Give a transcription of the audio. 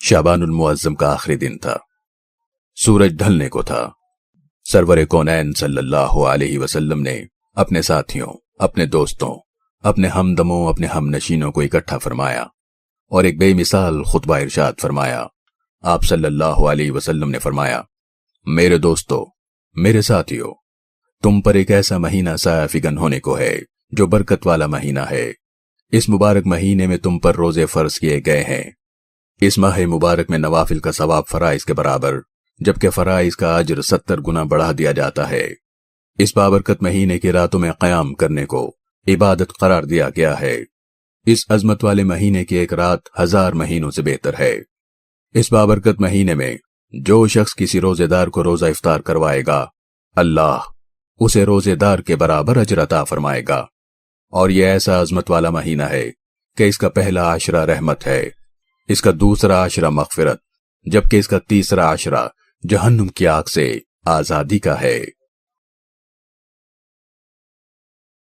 शाबान मुअज्जम का आखिरी दिन था। सूरज ढलने को था। सरवर कौनैन सल्लल्लाहु अलैहि वसल्लम ने अपने साथियों, अपने दोस्तों, अपने हमदमों, अपने हमनशीनों को इकट्ठा फरमाया और एक बेमिसाल खुतबा इरशाद फरमाया। आप सल्लल्लाहु अलैहि वसल्लम ने फरमाया, मेरे दोस्तों, मेरे साथियों, तुम पर एक ऐसा महीना साया फिगन होने को है जो बरकत वाला महीना है। इस मुबारक महीने में तुम पर रोजे फर्ज किए गए हैं। इस माह मुबारक में नवाफिल का सवाब फराइज के बराबर, जबकि फराइज का अजर 70 गुना बढ़ा दिया जाता है। इस बाबरकत महीने की रातों में क़याम करने को इबादत करार दिया गया है। इस अजमत वाले महीने की एक रात 1000 महीनों से बेहतर है। इस बाबरकत महीने में जो शख्स किसी रोजेदार को रोजा इफ्तार करवाएगा, अल्लाह उसे रोजेदार के बराबर अजर अता फरमाएगा। और यह ऐसा अजमत वाला महीना है कि इसका पहला आशरा रहमत है, इसका दूसरा आशरा मग़फ़िरत, जबकि इसका तीसरा आशरा जहन्नुम की आग से आजादी का है।